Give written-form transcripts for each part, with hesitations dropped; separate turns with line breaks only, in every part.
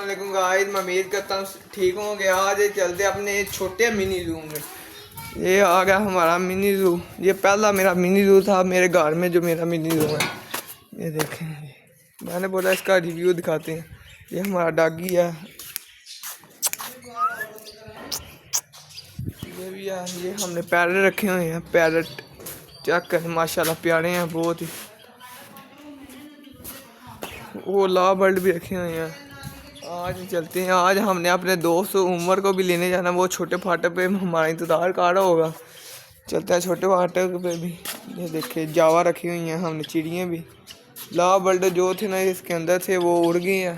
अस्सलाम गाइस, मैं उम्मीद करता हूँ ठीक होंगे। आज चलते अपने छोटे मिनी जू में। ये आ गया हमारा मिनी जू। ये पहला मेरा मिनी जू था मेरे घर में, जो मेरा मिनी जू है। ये देखें, मैंने बोला इसका रिव्यू दिखाते हैं। ये हमारा डॉगी है, ये भी है। ये हमने पैरट रखे हुए हैं, पैरट चेक करें माशाल्लाह प्यारे हैं बहुत ही। वो ला बर्ड भी रखे हुए हैं। आज चलते हैं, आज हमने अपने दोस्त उमर को भी लेने जाना। वो छोटे फाटक पे हमारा इंतज़ार कर रहा होगा। चलते हैं छोटे फाटक पे भी। ये देखे जावा रखी हुई हैं हमने, चिड़ियाँ भी। ला बर्ड जो थे ना इसके अंदर थे वो उड़ गए हैं।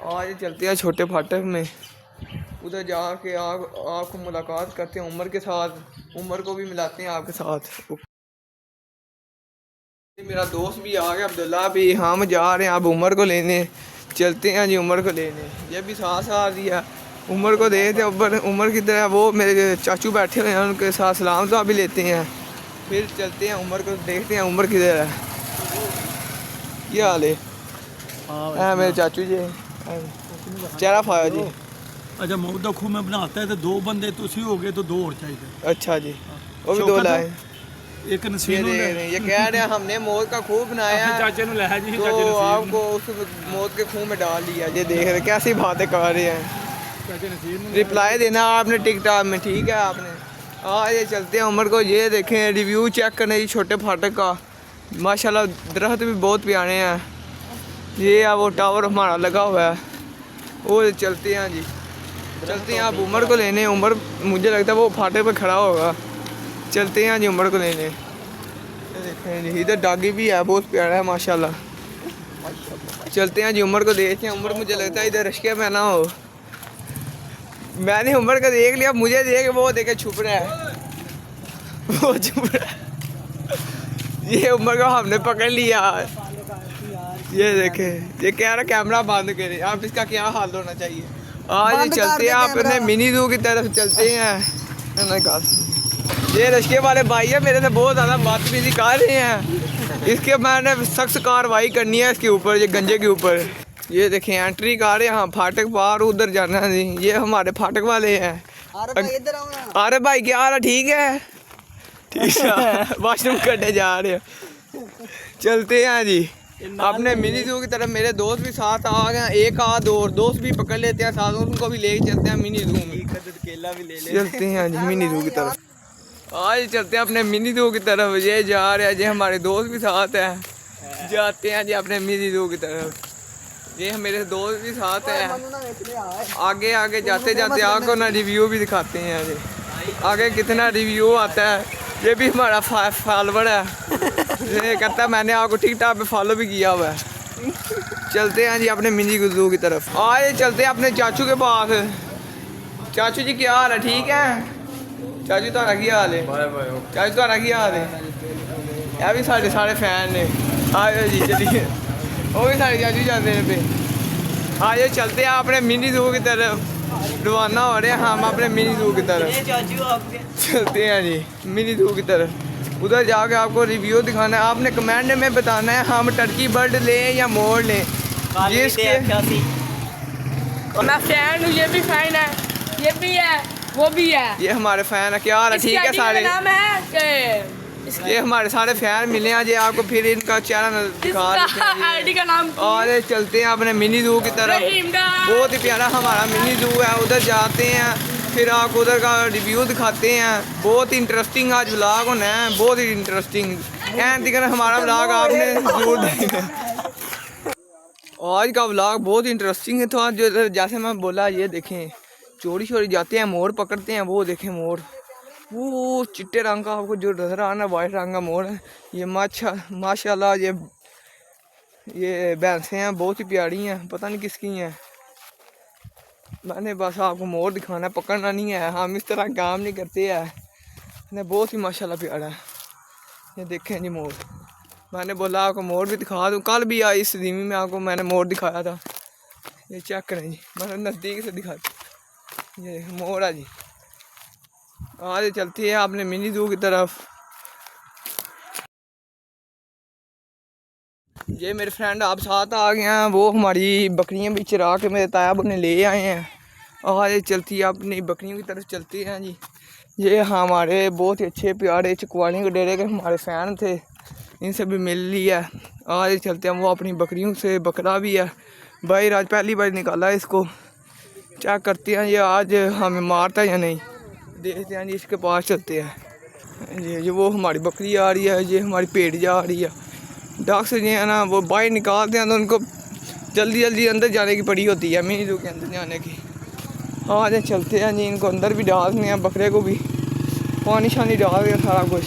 आज चलते हैं छोटे फाटक में, उधर जाके आपको मुलाकात करते हैं उमर के साथ। उमर को भी मिलाते हैं आपके साथ। मेरा दोस्त भी आ गया अब्दुल्ला भी। हम जा रहे हैं अब उमर को लेने। चलते हैं जी उमर को लेने। ये भी साथ आ दिया। उमर को देखते हैं उमर की तरह। वो मेरे चाचू बैठे हुए हैं, उनके साथ सलाम तो अभी लेते हैं। फिर चलते हैं उमर को देखते हैं उमर किधर है। क्या हाल है? हाँ मेरे चाचू जी चेहरा फाया जी।
अच्छा मौत का खूह में बनाता है तो दो बंदे तुसी हो गए तो दो और चाहिए।
अच्छा जी, वो भी दो लाए।
एक नसीब
ये कह रहे हैं हमने मौत का खूह बनाया
चाचे ने लाया जी,
तो आपको उस मौत के खूह में डाल दिया। ये देख रहे कैसी बातें कर रहे हैं। रिप्लाई देना आपने टिकटॉक में, ठीक है आपने। हाँ ये चलते हैं उमर को। ये देखें रिव्यू चेक करने जी छोटे फाटक का। माशाल्लाह दरख्त भी बहुत प्यारे हैं। ये है वो टावर हमारा लगा हुआ है। वो चलते हैं जी, चलते हैं आप उमर को लेने। उमर मुझे लगता है वो फाटक पे खड़ा होगा। चलते हैं जी उमर को लेने। देखें जी इधर डॉगी भी है, बहुत प्यारा है माशाल्लाह। चलते हैं जी उमर को देखते हैं। उमर मुझे लगता है इधर रश्के में ना हो। मैंने उमर को देख लिया, मुझे देख वो देखे छुप रहा है, वो छुप रहा है। ये उमर को हमने पकड़ लिया। ये देखे ये कह रहा कैमरा बंद करे। आप इसका क्या हाल होना चाहिए। आज चलते हैं अपने मिनी जू की तरफ चलते हैं। ये रश्के वाले भाई है मेरे से बहुत ज़्यादा बदतमीजी कर रहे हैं। इसके मैंने सख्त कार्रवाई करनी है इसके ऊपर, ये गंजे के ऊपर। ये देखें एंट्री कर रहे हैं। हाँ फाटक बाहर उधर जाना है जी। ये हमारे फाटक वाले हैं। अरे भाई क्या हाल है? ठीक है, ठीक है। वॉशरूम करने जा रहे हैं। चलते हैं जी अपने मिनी जू की तरफ। मेरे दोस्त भी साथ आ गए, एक आध और दोस्त भी पकड़ लेते हैं साथ, उनको भी लेके चलते हैं मिनी जू में। केला भी ले चलते हैं जी मिनी जू की तरफ। आज चलते हैं अपने मिनी जू की तरफ। ये जा रहे हैं जी, हमारे दोस्त भी साथ हैं। जाते हैं जी अपने मिनी जू की तरफ। ये मेरे दोस्त भी साथ हैं। आगे आगे जाते जाते आपको ना रिव्यू भी दिखाते हैं जी आगे कितना रिव्यू आता है। ये भी हमारा फॉलोवर है। ये कहता है मैंने आपको टिकटॉक पे फॉलो भी किया हुआ है। चलते हैं जी अपने मिनी जू की तरफ। आज चलते हैं अपने चाचू के पास। चाचू जी क्या हाल है? ठीक है चाचू ਤੁਹਾਡਾ ਕੀ ਹਾਲ ਹੈ? ਚਾਚੂ ਤੁਹਾਡਾ ਕੀ ਹਾਲ ਹੈ? ਇਹ भी साढ़े फैन ने। आयो जी चलिए, वो भी साढ़े चाचू जाते हैं पे। आइए चलते हैं अपने मिनी जू की तरफ। रवाना हो रहे हैं हम अपने मिनी जू की तरफ। चलते हैं जी मिनी जू की तरफ। उधर जाके आपको रिव्यू दिखाना है। आपने कमेंट में बताना है हम टर्की बर्ड लें या मोर लें। ये
मैं फैन हूँ, ये भी फैन है, ये भी है, वो भी है।
ये हमारे फैन है। क्या हाल है? ठीक है सारे।
नाम है
ये हमारे सारे फैन मिले हैं जी आपको। फिर इनका चेहरा दिखा
आईडी का नाम।
और चलते हैं अपने मिनी जू की तरफ। बहुत ही प्यारा हमारा मिनी जू है। उधर जाते हैं फिर आपको उधर का रिव्यू दिखाते हैं। बहुत ही इंटरेस्टिंग आज व्लॉग होना है, बहुत ही इंटरेस्टिंग। दिखा हमारा व्लॉग आपने जरूर देखना। आज का व्लॉग बहुत इंटरेस्टिंग है। तो आज जो जैसे मैं बोला, ये देखें चोरी चोरी जाते हैं, मोर पकड़ते हैं। वो देखें मोर, वो चिट्टे रंग का आपको जो नजर आ रहा है वाइट रंग का मोर है। ये माशाल्लाह ये भैंसें हैं, बहुत ही प्यारी हैं, पता नहीं किसकी हैं। मैंने बस आपको मोर दिखाना है, पकड़ना नहीं है। हम इस तरह काम नहीं करते हैं। बहुत ही माशाल्लाह प्यारा है। ये देखें जी मोर। मैंने बोला आपको मोर भी दिखा दूँ। कल भी आई इस रीमी में आपको मैंने मोर दिखाया था। ये चेक करें जी, मैंने नज़दीक से दिखाती। ये मोर है जी। आज चलती है आपने मिनी जू की तरफ। ये मेरे फ्रेंड आप साथ आ गए हैं, वो हमारी बकरियां भी चरा के मेरे ताया ने ले आए हैं। और ये चलती है अपनी बकरियों की तरफ चलती हैं जी। ये हमारे बहुत ही अच्छे प्यारे चकवाली के डेरे के हमारे फ़ैन थे, इनसे भी मिल लिया। आज चलते हैं, वो अपनी बकरियों से बकरा भी है भाई, आज पहली बार निकाला इसको, चेक करते हैं ये आज हमें मारता है या नहीं, देखते हैं जी। इसके पास चलते हैं। ये वो हमारी बकरी आ रही है, ये हमारी भेड़ जा आ रही है। डॉग से जो है ना वो बाहर निकालते हैं तो उनको जल्दी जल्दी अंदर जाने की पड़ी होती है, मिनी के अंदर जाने की। हाँ जी चलते हैं जी, इनको अंदर भी डालते हैं, बकरे को भी पानी शानी डाल दिया सारा कुछ।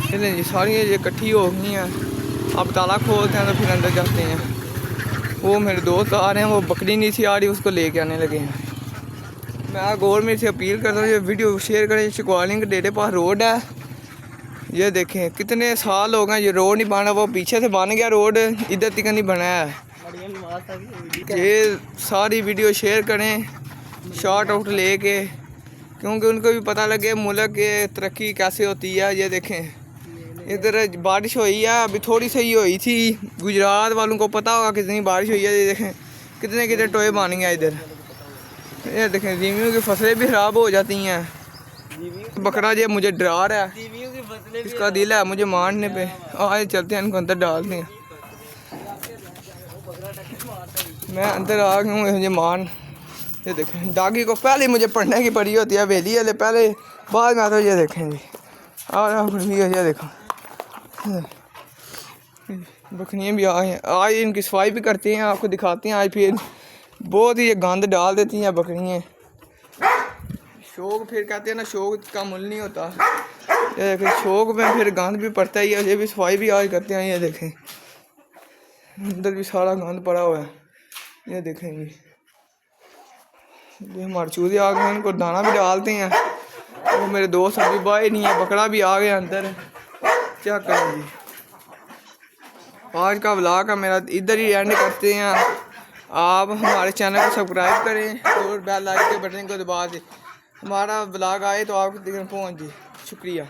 चलें जी, सारी ये इकट्ठी हो गई हैं। अब ताला खोलते हैं तो फिर अंदर जाते हैं। वो मेरे दोस्त आ रहे हैं, वो बकरी नहीं थी आ रही, उसको लेके आने लगे हैं। मैं गवर्नमेंट से अपील करता हूँ ये वीडियो शेयर करें। चकवाली के डेरे पास रोड है, ये देखें कितने साल हो गए ये रोड नहीं बना, वो पीछे से बन गया रोड, इधर तक नहीं बना है। ये सारी वीडियो शेयर करें शॉर्ट आउट लेके, क्योंकि उनको भी पता लगे मुल्क के तरक्की कैसे होती है। ये देखें इधर बारिश हुई है, अभी थोड़ी सी हुई थी, गुजरात वालों को पता होगा कितनी बारिश हुई है। ये देखें कितने कितने टोए बन गए इधर। ये देखें ज़मीनों की फसलें भी ख़राब हो जाती हैं। बकरा ये मुझे डरा रहा है, इसका दिल है मुझे मारने पे। आज चलते हैं, इनको अंदर डालते हैं। मैं अंदर आ गया हूँ मुझे मान। ये देखें डागी को पहले मुझे पढ़ने की पड़ी होती है, हवेली वाले पहले, बाद में तो ये देखें जी ये देखो बकरियाँ भी आए हैं। आज इनकी सफाई भी करते हैं, आपको दिखाते हैं। आज फिर बहुत ही गंद डाल देती हैं बकरियाँ। शौक फिर कहते हैं ना, शौक का मूल नहीं होता। ये देखें शौक में फिर गंद भी पड़ता ही है। ये भी सफाई भी आज करते हैं। ये देखें अंदर भी सारा गंद पड़ा हुआ है। ये देखें जी, ये हमारे चूजे आ गए, इनको दाना भी डालते हैं। वो मेरे दोस्त अभी बाहर नहीं है, बकरा भी आ गया अंदर। क्या करें जी, आज का व्लॉग का मेरा इधर ही एंड करते हैं। आप हमारे चैनल को सब्सक्राइब करें और बेल आइकन के बटन को दबा दें, हमारा व्लॉग आए तो आपको पहुँच जाए। शुक्रिया।